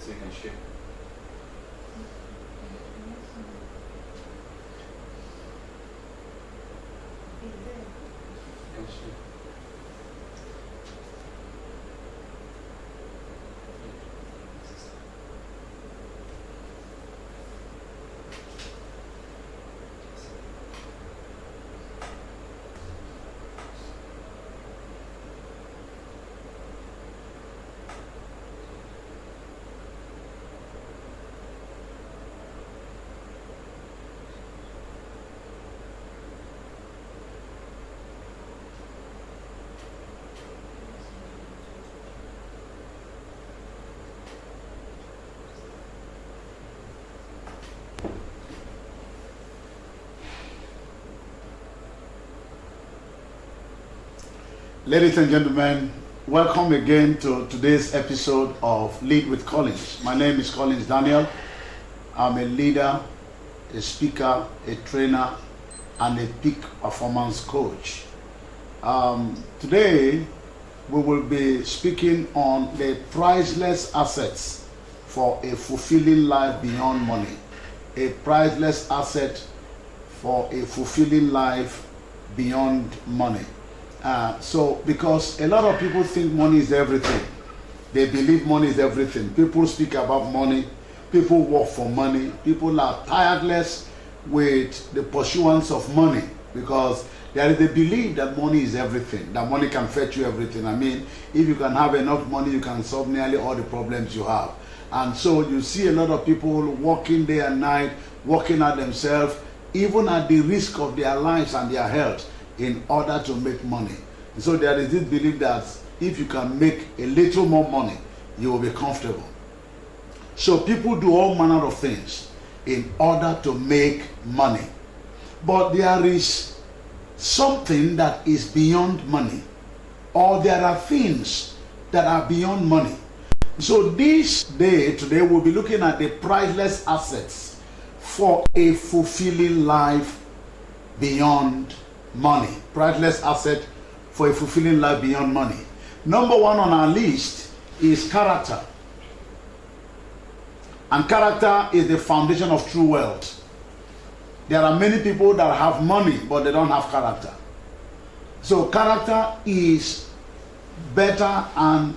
so you can share. You can share. Ladies and gentlemen, welcome again to today's episode of Lead with Collins. My name is Collins Daniel. I'm a leader, a speaker, a trainer, and a peak performance coach. Today, we will be speaking on the priceless assets for a fulfilling life beyond money. A priceless asset for a fulfilling life beyond money. Because a lot of people think money is everything. They believe money is everything. People speak about money. People work for money. People are tireless with the pursuance of money because there is a belief that money is everything, that money can fetch you everything. I mean, if you can have enough money, you can solve nearly all the problems you have. And so you see a lot of people working day and night, working at themselves, even at the risk of their lives and their health, in order to make money. And so there is this belief that if you can make a little more money, you will be comfortable. So people do all manner of things in order to make money. But there is something that is beyond money, or there are things that are beyond money. So today we'll be looking at the priceless assets for a fulfilling life beyond money. Priceless asset for a fulfilling life beyond money. Number one on our list is character. And character is the foundation of true wealth. There are many people that have money, but they don't have character. So character is better and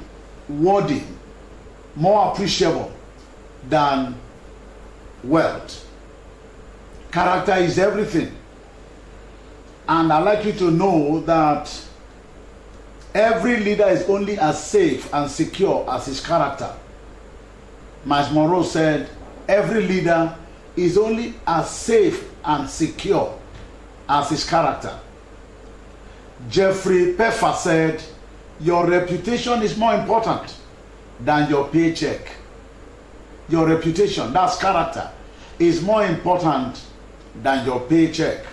worthy, more appreciable than wealth. Character is everything. And I'd like you to know that every leader is only as safe and secure as his character. Miles Monroe said, every leader is only as safe and secure as his character. Jeffrey Peffer said, your reputation is more important than your paycheck. Your reputation, that's character, is more important than your paycheck.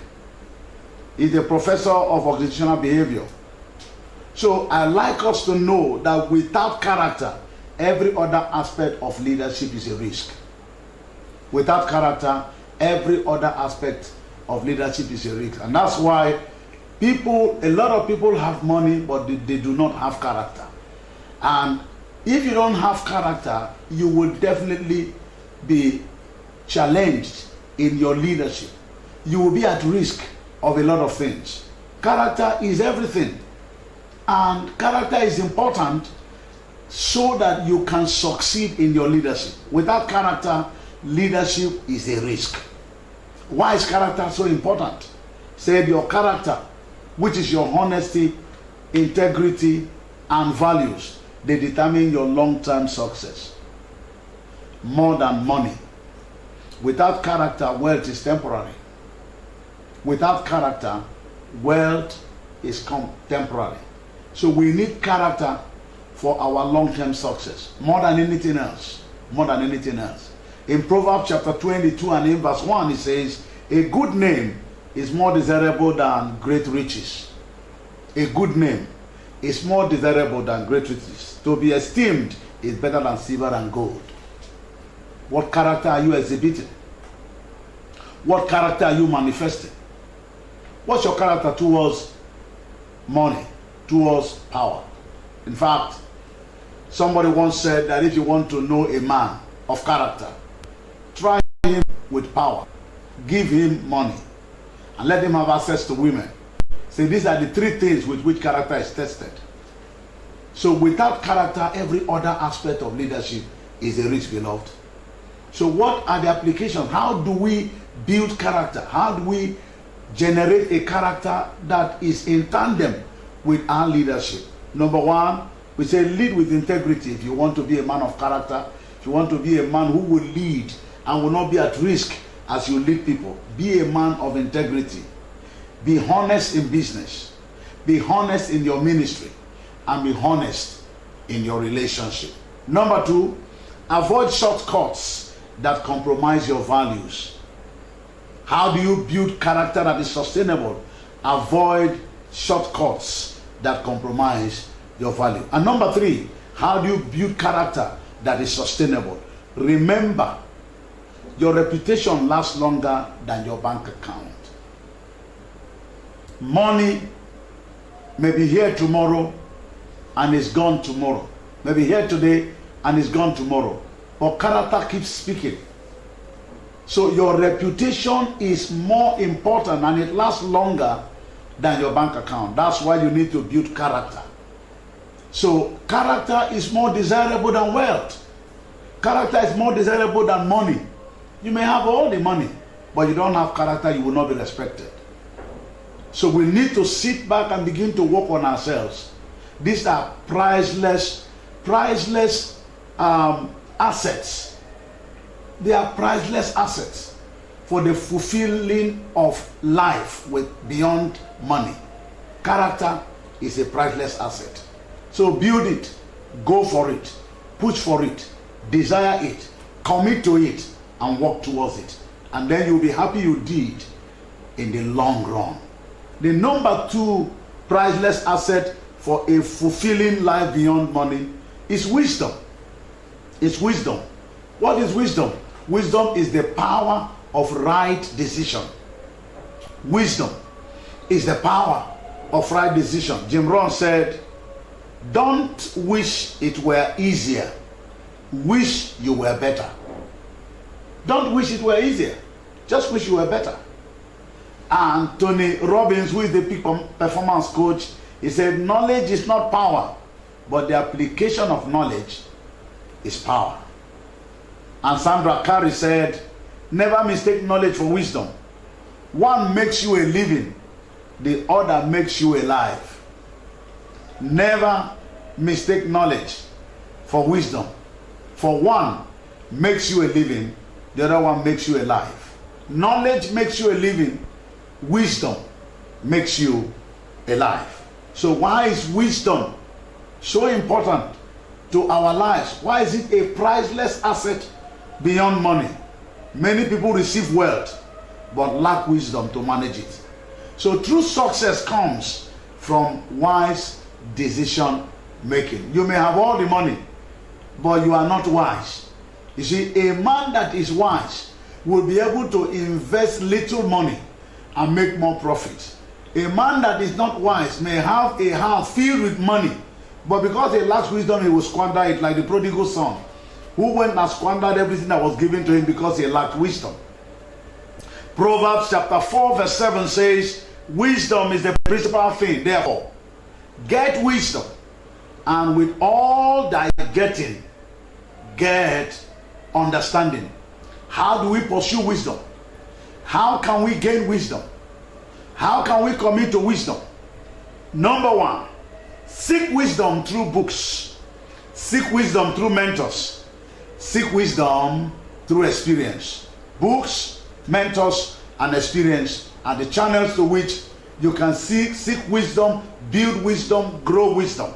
He's a professor of organizational behavior. So I like us to know that without character, every other aspect of leadership is a risk. Without character, every other aspect of leadership is a risk. And that's why a lot of people have money, but they do not have character. And if you don't have character, you will definitely be challenged in your leadership. You will be at risk of a lot of things. Character is everything. And character is important so that you can succeed in your leadership. Without character, leadership is a risk. Why is character so important? Said your character, which is your honesty, integrity, and values, they determine your long-term success. More than money. Without character, wealth is temporary. Without character, wealth is temporary. So we need character for our long-term success, more than anything else. More than anything else. In Proverbs chapter 22 and in verse 1, it says, a good name is more desirable than great riches. A good name is more desirable than great riches. To be esteemed is better than silver and gold. What character are you exhibiting? What character are you manifesting? What's your character towards money, towards power? In fact, somebody once said that if you want to know a man, of character. Try him with power. Give him money. And let him have access to women. See, these are the three things with which character is tested. So without character, every other aspect of leadership is a risk, beloved. So what are the applications? How do we build character? How do we generate a character that is in tandem with our leadership? Number one, we say lead with integrity. If you want to be a man of character, if you want to be a man who will lead and will not be at risk as you lead people, be a man of integrity. Be honest in business. Be honest in your ministry. And be honest in your relationship. Number two, avoid shortcuts that compromise your values. How do you build character that is sustainable? Avoid shortcuts that compromise your value. And number three, how do you build character that is sustainable? Remember, your reputation lasts longer than your bank account. Money may be here tomorrow and is gone tomorrow. Maybe here today and is gone tomorrow. But character keeps speaking. So your reputation is more important and it lasts longer than your bank account. That's why you need to build character. So character is more desirable than wealth. Character is more desirable than money. You may have all the money, but you don't have character, you will not be respected. So we need to sit back and begin to work on ourselves. These are priceless assets. They are priceless assets for the fulfilling of life with beyond money. Character is a priceless asset. So build it, go for it, push for it, desire it, commit to it, and work towards it. And then you'll be happy you did in the long run. The number two priceless asset for a fulfilling life beyond money is wisdom. It's wisdom. What is wisdom? Wisdom is the power of right decision. Wisdom is the power of right decision. Jim Rohn said, don't wish it were easier. Wish you were better. Don't wish it were easier. Just wish you were better. And Tony Robbins, who is the peak performance coach, he said, knowledge is not power, but the application of knowledge is power. And Sandra Carey said, never mistake knowledge for wisdom. One makes you a living, the other makes you alive. Never mistake knowledge for wisdom. For one makes you a living, the other one makes you alive. Knowledge makes you a living, wisdom makes you alive. So why is wisdom so important to our lives? Why is it a priceless asset beyond money? Many people receive wealth but lack wisdom to manage it. So true success comes from wise decision making. You may have all the money, but you are not wise. You see, a man that is wise will be able to invest little money and make more profit. A man that is not wise may have a house filled with money, but because he lacks wisdom, he will squander it, like the prodigal son, who went and squandered everything that was given to him because he lacked wisdom. Proverbs chapter 4 verse 7 says, wisdom is the principal thing. Therefore, get wisdom, and with all thy getting, get understanding. How do we pursue wisdom? How can we gain wisdom? How can we commit to wisdom? Number one, seek wisdom through books. Seek wisdom through mentors. Seek wisdom through experience. Books, mentors, and experience are the channels to which you can seek wisdom, build wisdom, grow wisdom.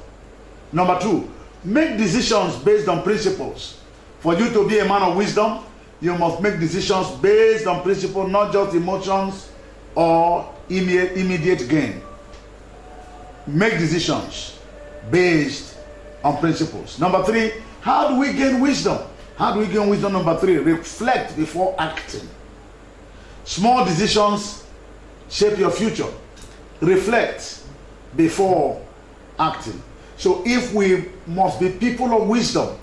Number two, make decisions based on principles. For you to be a man of wisdom, you must make decisions based on principles, not just emotions or immediate gain. Make decisions based on principles. Number three, how do we gain wisdom? How do we gain wisdom? Number three, reflect before acting. Small decisions shape your future. Reflect before acting. So if we must be people of wisdom,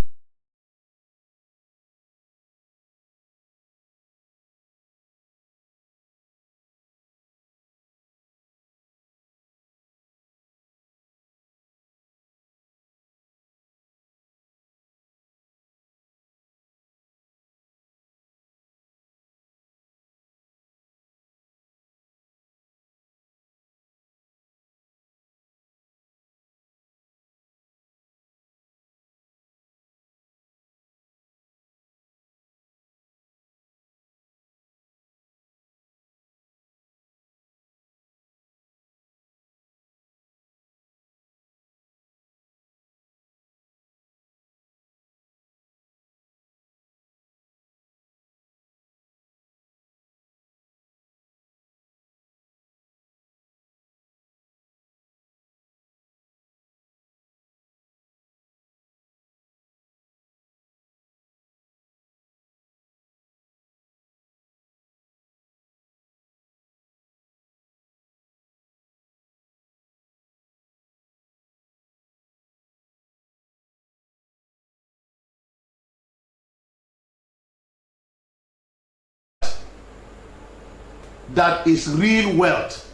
that is real wealth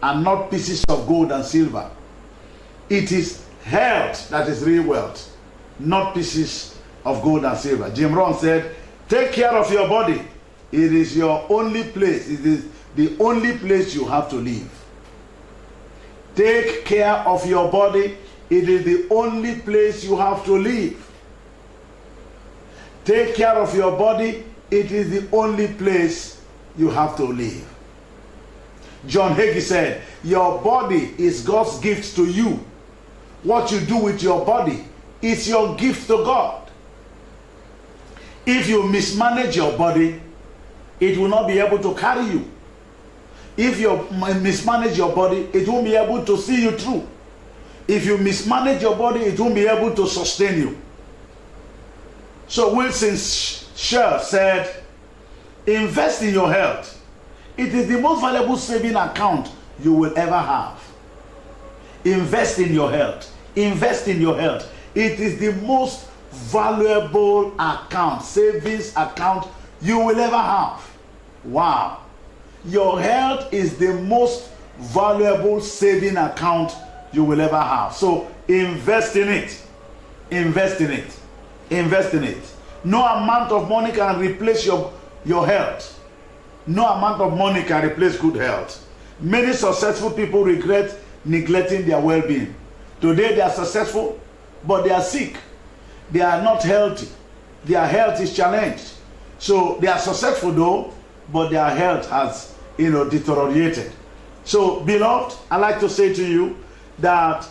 and not pieces of gold and silver. It is health that is real wealth, not pieces of gold and silver. Jim Rohn said, take care of your body. It is your only place. It is the only place you have to live. Take care of your body. It is the only place you have to live. Take care of your body. It is the only place you have to live. John Hagee said, your body is God's gift to you. What you do with your body is your gift to God. If you mismanage your body, it will not be able to carry you. If you mismanage your body, it won't be able to see you through. If you mismanage your body, it won't be able to sustain you. So Wilson Shell said, invest in your health. It is the most valuable saving account you will ever have. Invest in your health. Invest in your health. It is the most valuable account, savings account you will ever have. Wow. Your health is the most valuable saving account you will ever have. So invest in it. Invest in it. Invest in it. No amount of money can replace your health. No amount of money can replace good health. Many successful people regret neglecting their well-being. Today they are successful, but they are sick. They are not healthy. Their health is challenged. So they are successful though, but their health has, deteriorated. So beloved, I like to say to you that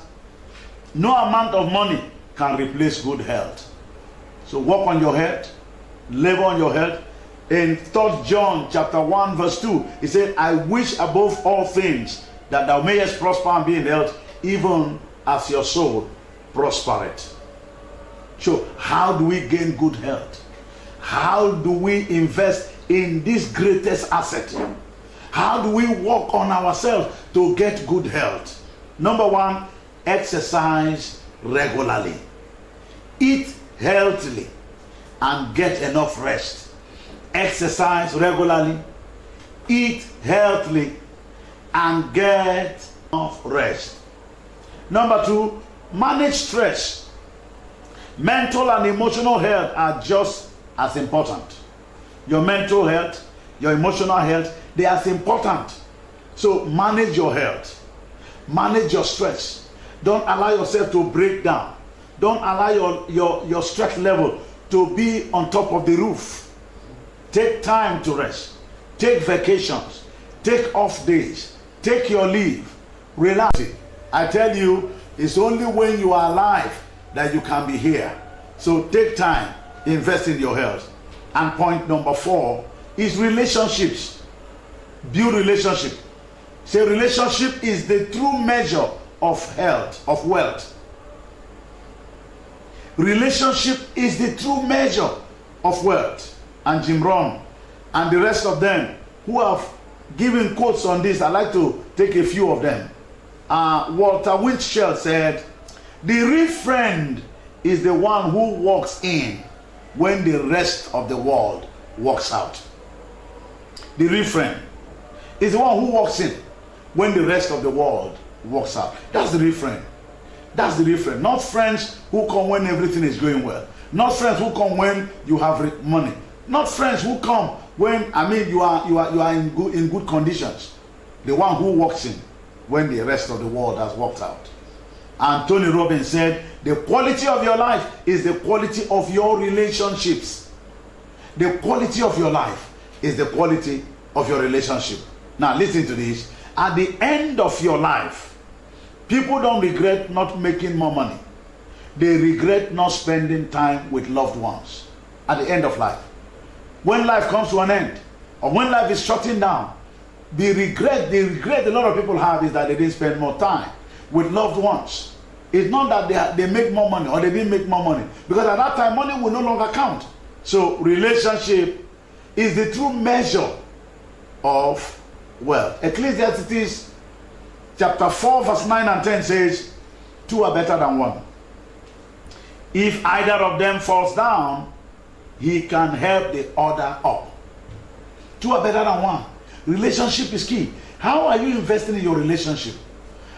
no amount of money can replace good health. So work on your health, labor on your health. In 3 John chapter 1 verse 2, he said, I wish above all things that thou mayest prosper and be in health, even as your soul prospereth. So how do we gain good health? How do we invest in this greatest asset? How do we work on ourselves to get good health? Number one, exercise regularly. Eat healthily and get enough rest. Exercise regularly, eat healthily, and get enough rest. Number two, manage stress. Mental and emotional health are just as important. Your mental health, your emotional health, they are as important. So manage your health. Manage your stress. Don't allow yourself to break down. Don't allow your stress level to be on top of the roof. Take time to rest. Take vacations. Take off days. Take your leave. Relax. I tell you, it's only when you are alive that you can be here. So take time, invest in your health. And point number 4 is relationships. Build relationship. Say relationship is the true measure of health, of wealth. Relationship is the true measure of wealth. And Jim Rohn and the rest of them who have given quotes on this, I'd like to take a few of them. Walter Winchell said, the real friend is the one who walks in when the rest of the world walks out. The real friend is the one who walks in when the rest of the world walks out. That's the real friend. That's the real friend. Not friends who come when everything is going well. Not friends who come when you have money. Not friends who come when you are in good conditions. The one who walks in when the rest of the world has walked out. And Tony Robbins said, the quality of your life is the quality of your relationships. The quality of your life is the quality of your relationship. Now listen to this. At the end of your life, people don't regret not making more money. They regret not spending time with loved ones. At the end of life. When life comes to an end, or when life is shutting down, the regret a lot of people have is that they didn't spend more time with loved ones. It's not that they make more money or they didn't make more money, because at that time money will no longer count. So relationship is the true measure of wealth. Ecclesiastes chapter 4 verse 9 and 10 says, 2 are better than 1. If either of them falls down, he can help the other up. 2 are better than 1. Relationship is key. How are you investing in your relationship?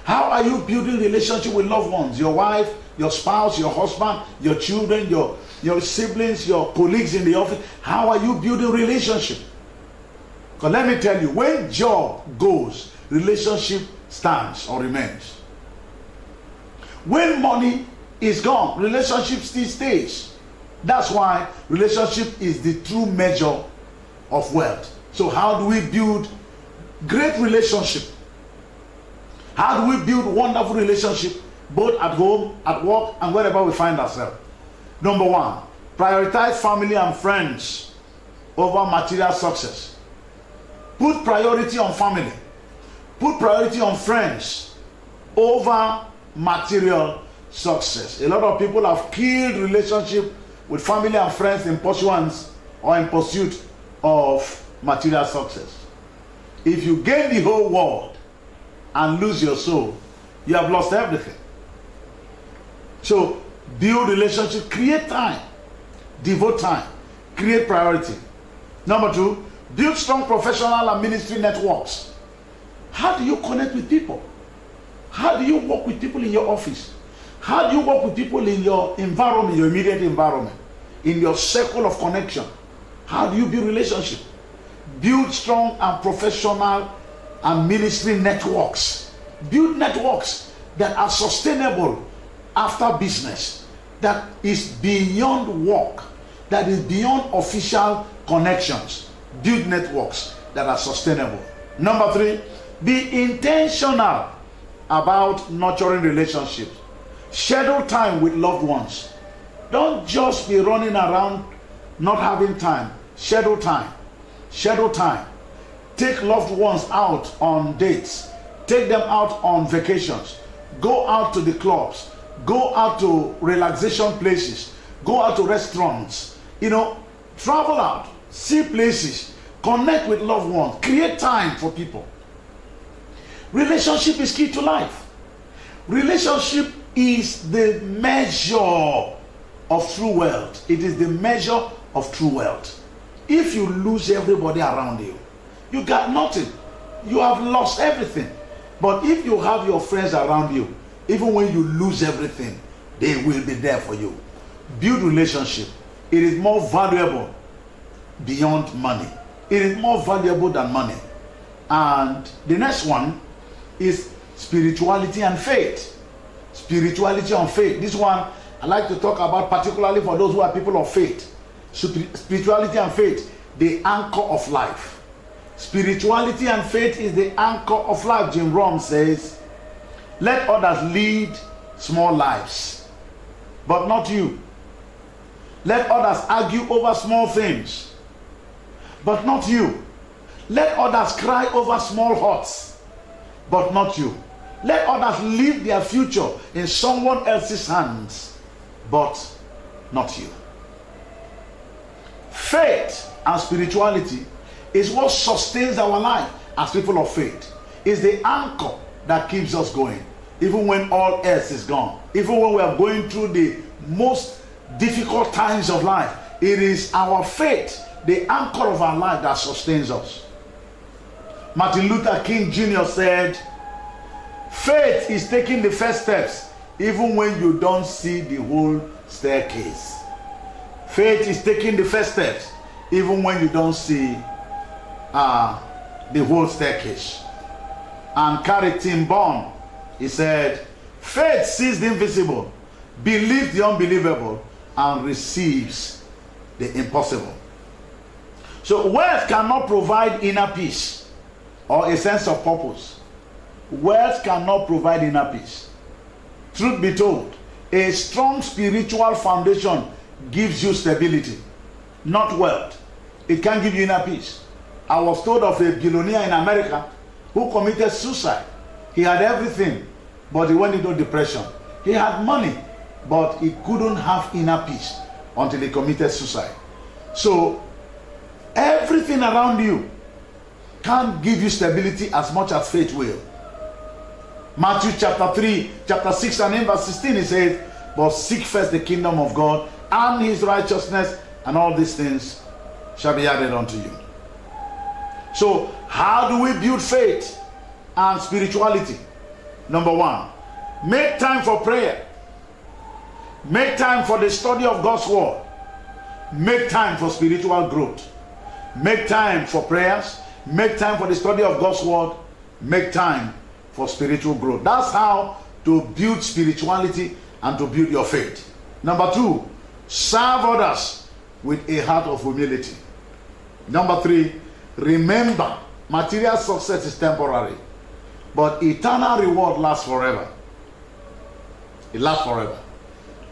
How are you building relationship with loved ones? Your wife, your spouse, your husband, your children, your siblings, your colleagues in the office. How are you building relationship? Because let me tell you, when job goes, relationship stands or remains. When money is gone, relationship still stays. That's why relationship is the true measure of wealth. So how do we build great relationship? How do we build wonderful relationship both at home, at work, and wherever we find ourselves? Number one, prioritize family and friends over material success. Put priority on family. Put priority on friends over material success. A lot of people have killed relationship with family and friends in pursuance or in pursuit of material success. If you gain the whole world and lose your soul, you have lost everything. So build relationship, create time, devote time, create priority. Number two, build strong professional and ministry networks. How do you connect with people? How do you work with people in your office? How do you work with people in your environment, your immediate environment, in your circle of connection? How do you build relationship? Build strong and professional and ministry networks. Build networks that are sustainable after business, that is beyond work, that is beyond official connections. Build networks that are sustainable. Number three, be intentional about nurturing relationships. Schedule time with loved ones. Don't just be running around not having time. Schedule time. Schedule time. Take loved ones out on dates. Take them out on vacations. Go out to the clubs. Go out to relaxation places. Go out to restaurants. Travel out. See places. Connect with loved ones. Create time for people. Relationship is key to life. Relationship is the measure of true wealth. It is the measure of true wealth. If you lose everybody around you, you got nothing. You have lost everything. But if you have your friends around you, even when you lose everything, they will be there for you. Build relationship. It is more valuable beyond money. It is more valuable than money. And the next one is spirituality and faith. Spirituality and faith. This one I like to talk about particularly for those who are people of faith. Spirituality and faith, the anchor of life. Spirituality and faith is the anchor of life. Jim Rohn says, let others lead small lives, but not you. Let others argue over small things, but not you. Let others cry over small hearts, but not you. Let others leave their future in someone else's hands, but not you. Faith and spirituality is what sustains our life as people of faith. It's the anchor that keeps us going, even when all else is gone. Even when we are going through the most difficult times of life, it is our faith, the anchor of our life, that sustains us. Martin Luther King Jr. said, faith is taking the first steps even when you don't see the whole staircase. Faith is taking the first steps even when you don't see the whole staircase. And Carrie Tim Bond, he said, faith sees the invisible, believes the unbelievable, and receives the impossible. So wealth cannot provide inner peace or a sense of purpose. Wealth cannot provide inner peace. Truth be told, a strong spiritual foundation gives you stability, not wealth. It can give you inner peace. I was told of a billionaire in America who committed suicide. He had everything, but he went into depression. He had money, but he couldn't have inner peace until he committed suicide. So everything around you can't give you stability as much as faith will. Matthew chapter 3, chapter 6 and in verse 16, he says, but seek first the kingdom of God and his righteousness, and all these things shall be added unto you. So, how do we build faith and spirituality? Number one, make time for prayer. Make time for the study of God's word. Make time for spiritual growth. Make time for prayers. Make time for the study of God's word. Make time for spiritual growth. That's how to build spirituality and to build your faith. Number two, serve others with a heart of humility. Number three, remember, material success is temporary, but eternal reward lasts forever. It lasts forever.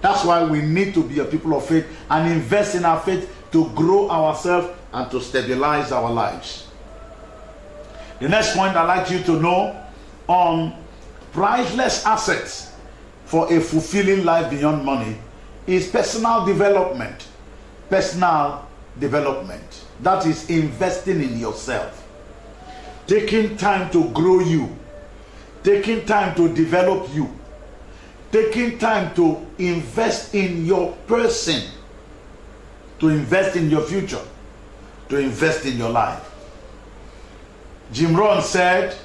That's why we need to be a people of faith and invest in our faith to grow ourselves and to stabilize our lives. The next point I'd like you to know on priceless assets for a fulfilling life beyond money is personal development. Personal development. That is investing in yourself. Taking time to grow you. Taking time to develop you. Taking time to invest in your person. To invest in your future. To invest in your life. Jim Rohn said,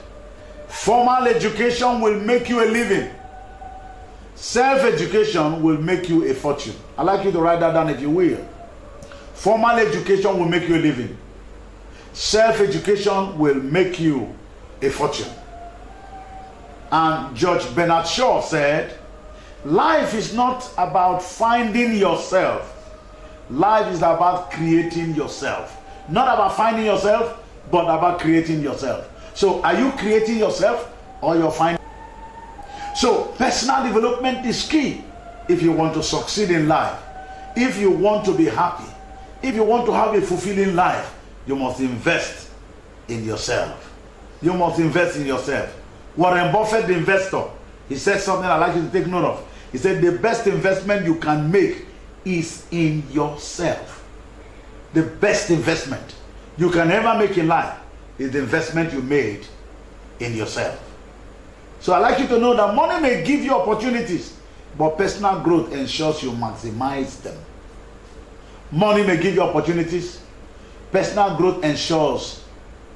formal education will make you a living. Self-education will make you a fortune. I'd like you to write that down if you will. Formal education will make you a living. Self-education will make you a fortune. And George Bernard Shaw said, life is not about finding yourself. Life is about creating yourself. Not about finding yourself, but about creating yourself. So are you creating yourself or you're finding? So personal development is key if you want to succeed in life. If you want to be happy, if you want to have a fulfilling life, you must invest in yourself. You must invest in yourself. Warren Buffett, the investor, he said something I'd like you to take note of. He said the best investment you can make is in yourself. The best investment you can ever make in life is the investment you made in yourself. So I'd like you to know that money may give you opportunities, but personal growth ensures you maximize them. Money may give you opportunities. Personal growth ensures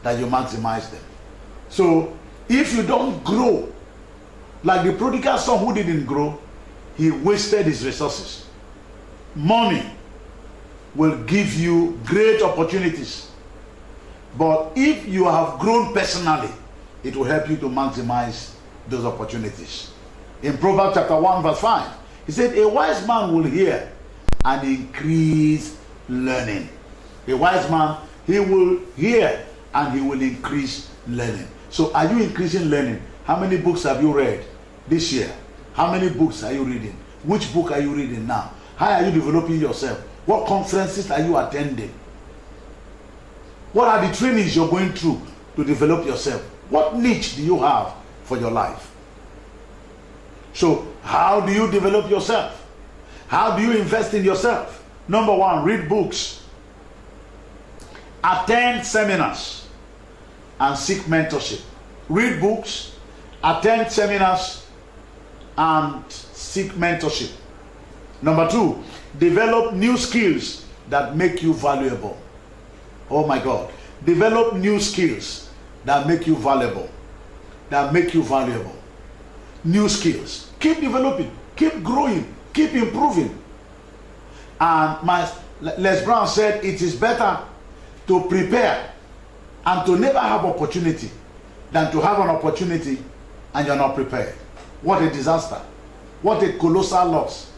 that you maximize them. So if you don't grow, like the prodigal son who didn't grow, he wasted his resources. Money will give you great opportunities. But if you have grown personally, it will help you to maximize those opportunities. In Proverbs chapter 1 verse 5, he said, a wise man will hear and increase learning. A wise man, he will hear and he will increase learning. So are you increasing learning? How many books have you read this year? How many books are you reading? Which book are you reading now? How are you developing yourself? What conferences are you attending? What are the trainings you're going through to develop yourself? What niche do you have for your life? So how do you develop yourself? How do you invest in yourself? Number one, read books, attend seminars, and seek mentorship. Read books, attend seminars, and seek mentorship. Number two, develop new skills that make you valuable. Oh my God. Develop new skills that make you valuable. That make you valuable. New skills. Keep developing. Keep growing. Keep improving. And Les Brown said it is better to prepare and to never have opportunity than to have an opportunity and you're not prepared. What a disaster. What a colossal loss.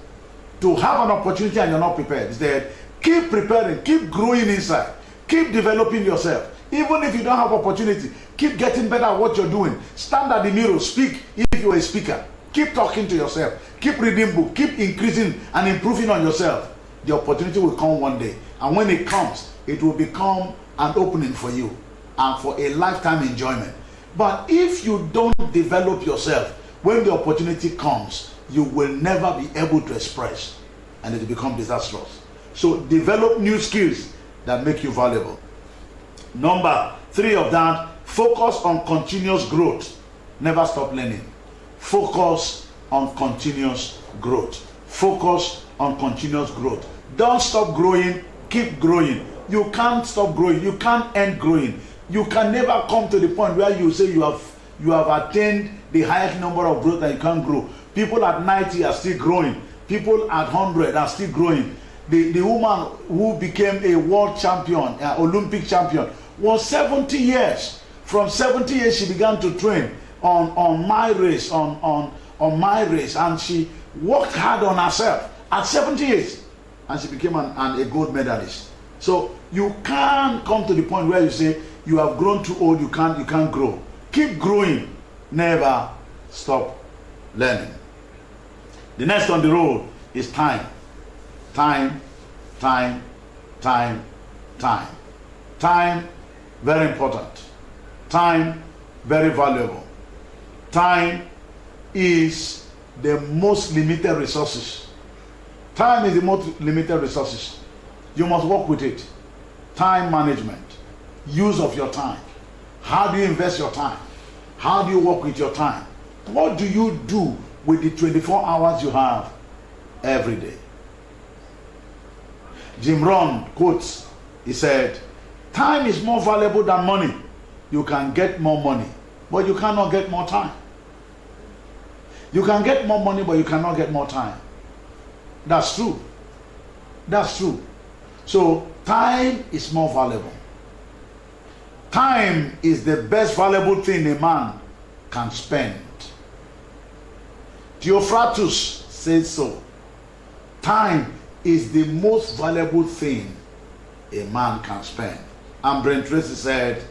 To have an opportunity and you're not prepared. Instead, keep preparing. Keep growing inside. Keep developing yourself. Even if you don't have opportunity, keep getting better at what you're doing. Stand at the mirror, speak if you're a speaker. Keep talking to yourself. Keep reading books. Keep increasing and improving on yourself. The opportunity will come one day. And when it comes, it will become an opening for you and for a lifetime enjoyment. But if you don't develop yourself, when the opportunity comes, you will never be able to express and it will become disastrous. So develop new skills that make you valuable. Number three of that, focus on continuous growth. Never stop learning. Focus on continuous growth. Focus on continuous growth. Don't stop growing, keep growing. You can't stop growing. You can't end growing. You can never come to the point where you say you have attained the highest number of growth and you can't grow. People at 90 are still growing. People at 100 are still growing. The woman who became a world champion, Olympic champion, was 70 years. From 70 years, she began to train on my race, on my race, and she worked hard on herself at 70 years, and she became a gold medalist. So you can't come to the point where you say you have grown too old, you can't grow. Keep growing, never stop learning. The next on the road is time. Time, time, time, time. Time, very important. Time, very valuable. Time is the most limited resources. Time is the most limited resources. You must work with it. Time management, use of your time. How do you invest your time? How do you work with your time? What do you do with the 24 hours you have every day? Jim Rohn quotes, he said, time is more valuable than money. You can get more money, but you cannot get more time. You can get more money, but you cannot get more time. That's true. That's true. So time is more valuable. Time is the best valuable thing a man can spend. Theophrastus says so. Time is the most valuable thing a man can spend. And Brent Tracy said,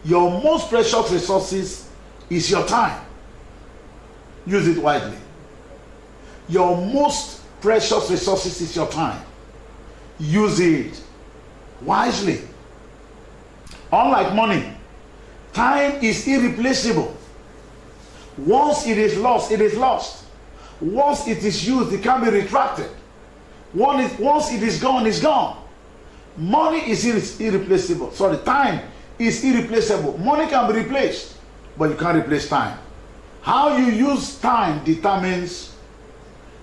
your most precious resources is your time. Use it wisely. Your most precious resources is your time. Use it wisely. Unlike money, time is irreplaceable. Once it is lost, it is lost. Once it is used, it can be retracted. Once it is gone, it's gone. Money is irreplaceable. Sorry, time is irreplaceable. Money can be replaced, but you can't replace time. How you use time determines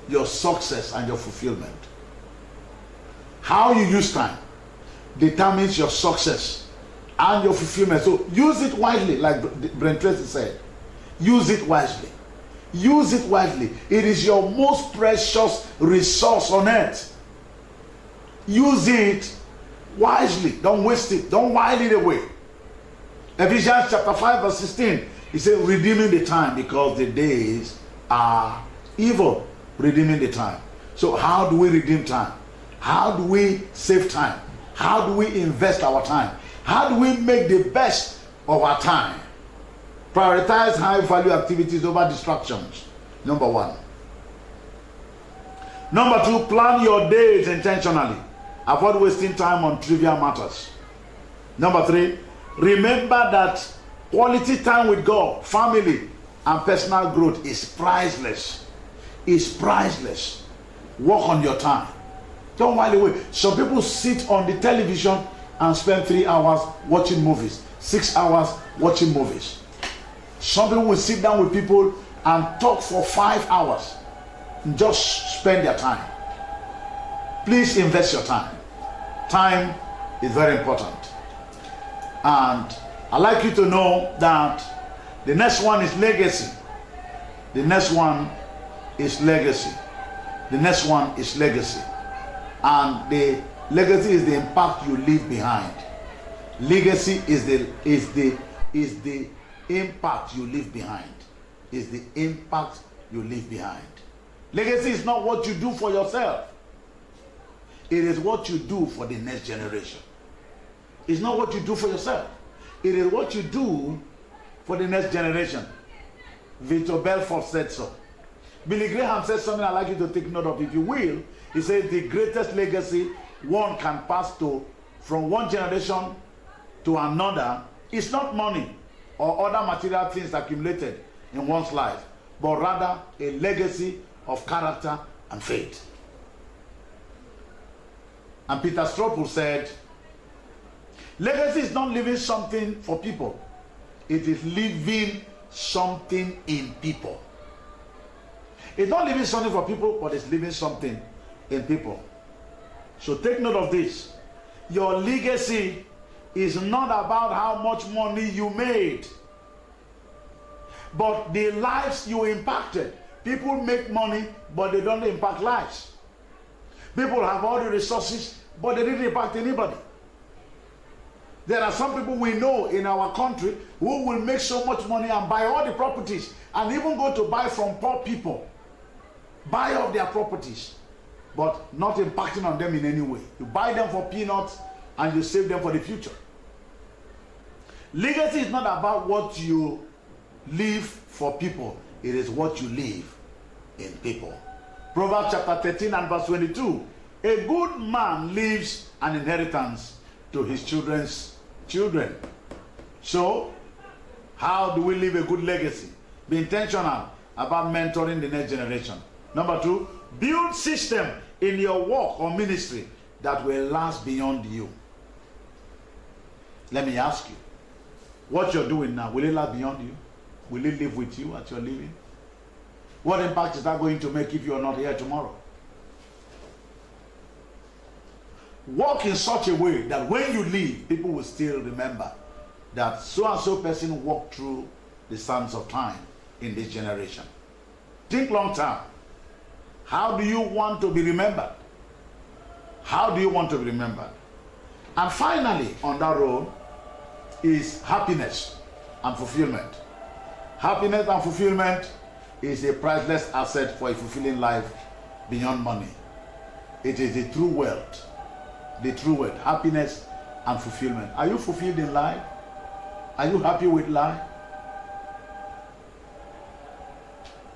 your success and your fulfillment. How you use time determines your success and your fulfillment. So use it wisely, like Brent Tracy said. Use it wisely. Use it wisely. It is your most precious resource on earth. Use it wisely. Don't waste it. Don't while it away. Ephesians chapter 5 verse 16. He said, redeeming the time because the days are evil. Redeeming the time. So how do we redeem time? How do we save time? How do we invest our time? How do we make the best of our time? Prioritize high value activities over distractions. Number one. Number two, plan your days intentionally. Avoid wasting time on trivial matters. Number three, remember that quality time with God, family, and personal growth is priceless. It's priceless. Work on your time. Don't while away. Some people sit on the television and spend 3 hours watching movies, 6 hours watching movies. Some people will sit down with people and talk for 5 hours and just spend their time. Please invest your time. Time is very important. And I'd like you to know that the next one is legacy. The next one is legacy. The next one is legacy. And the legacy is the impact you leave behind. Legacy is the impact you leave behind. Is the impact you leave behind. Legacy is not what you do for yourself. It is what you do for the next generation. It's not what you do for yourself. It is what you do for the next generation. Victor Belfort said so. Billy Graham said something I'd like you to take note of, if you will. He said the greatest legacy one can pass from one generation to another is not money or other material things accumulated in one's life, but rather a legacy of character and faith. And Peter Strople said, legacy is not leaving something for people. It is leaving something in people. It's not leaving something for people, but it's leaving something in people. So take note of this. Your legacy is not about how much money you made, but the lives you impacted. People make money, but they don't impact lives. People have all the resources, but they didn't impact anybody. There are some people we know in our country who will make so much money and buy all the properties, and even go to buy from poor people, buy up their properties, but not impacting on them in any way. You buy them for peanuts and you save them for the future. Legacy is not about what you leave for people. It is what you leave in people. Proverbs chapter 13 and verse 22. A good man leaves an inheritance to his children's children. So, how do we leave a good legacy? Be intentional about mentoring the next generation. Number 2, build system in your work or ministry that will last beyond you. Let me ask you, what you're doing now, will it last beyond you? Will it live with you at your living? What impact is that going to make if you're not here tomorrow? Walk in such a way that when you leave, people will still remember that so and so person walked through the sands of time in this generation. Think long term. How do you want to be remembered? How do you want to be remembered? And finally, on that road is happiness and fulfillment. Happiness and fulfillment is a priceless asset for a fulfilling life beyond money. It is the true wealth. The true word, happiness and fulfillment. Are you fulfilled in life? Are you happy with life?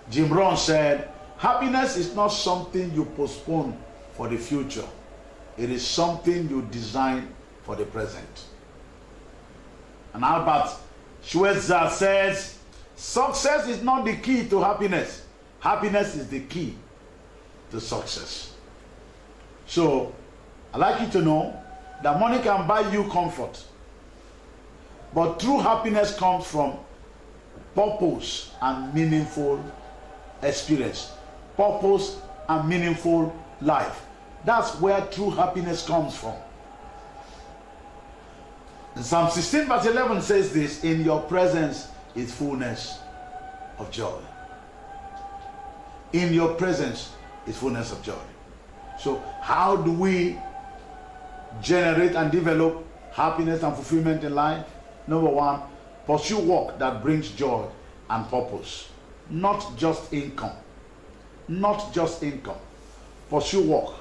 Jim Rohn said, happiness is not something you postpone for the future. It is something you design for the present. And Albert Schweitzer says, success is not the key to happiness. Happiness is the key to success. So, I'd like you to know that money can buy you comfort, but true happiness comes from purpose and meaningful experience. Purpose and meaningful life. That's where true happiness comes from. Psalm 16 verse 11 says this, in your presence is fullness of joy. In your presence is fullness of joy. So how do we generate and develop happiness and fulfillment in life? Number 1, pursue work that brings joy and purpose, not just income. Not just income. Pursue work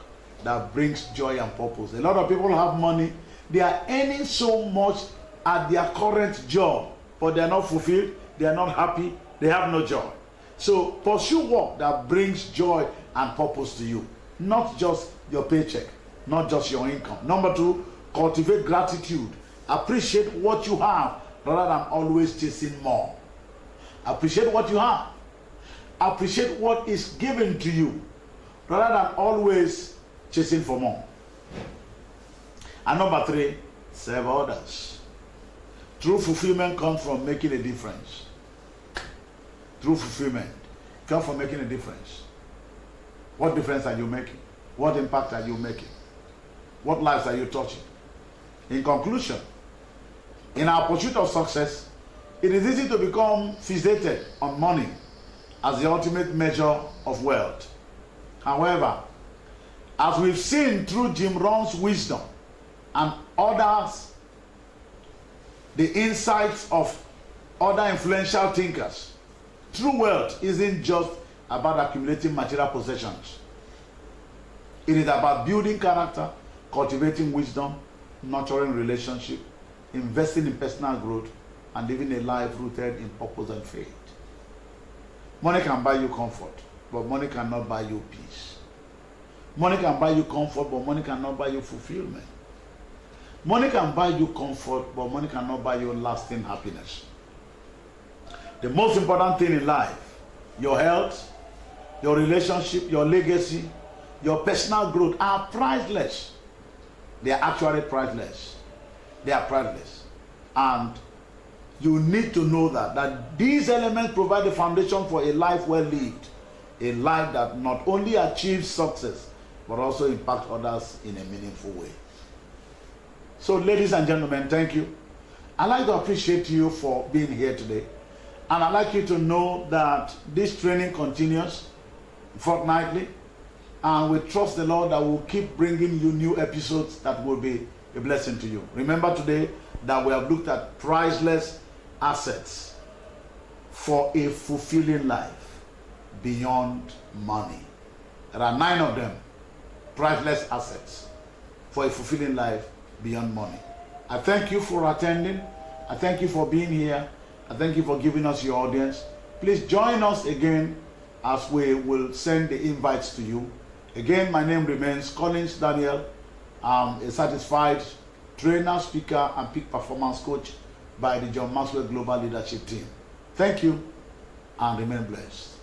that brings joy and purpose. A lot of people have money, they are earning so much at their current job, but they are not fulfilled, they are not happy, they have no joy. So pursue work that brings joy and purpose to you, not just your paycheck, not just your income. Number 2, cultivate gratitude. Appreciate what you have rather than always chasing more. Appreciate what you have. Appreciate what is given to you rather than always chasing for more. And number 3, serve others. True fulfillment comes from making a difference. True fulfillment comes from making a difference. What difference are you making? What impact are you making? What lives are you touching? In conclusion, in our pursuit of success, it is easy to become fixated on money as the ultimate measure of wealth. However, as we've seen through Jim Rohn's wisdom and others, the insights of other influential thinkers, true wealth isn't just about accumulating material possessions. It is about building character, cultivating wisdom, nurturing relationship, investing in personal growth, and living a life rooted in purpose and faith. Money can buy you comfort, but money cannot buy you peace. Money can buy you comfort, but money cannot buy you fulfillment. Money can buy you comfort, but money cannot buy you lasting happiness. The most important thing in life, your health, your relationship, your legacy, your personal growth are priceless. They are actually priceless. They are priceless. And you need to know that these elements provide the foundation for a life well lived. A life that not only achieves success, but also impacts others in a meaningful way. So, ladies and gentlemen, thank you. I'd like to appreciate you for being here today. And I'd like you to know that this training continues fortnightly. And we trust the Lord that will keep bringing you new episodes that will be a blessing to you. Remember today that we have looked at priceless assets for a fulfilling life beyond money. There are 9 of them, priceless assets for a fulfilling life beyond money. I thank you for attending. I thank you for being here. I thank you for giving us your audience. Please join us again as we will send the invites to you. Again, my name remains Collins Daniel. I'm a certified trainer, speaker, and peak performance coach by the John Maxwell Global Leadership Team. Thank you and remain blessed.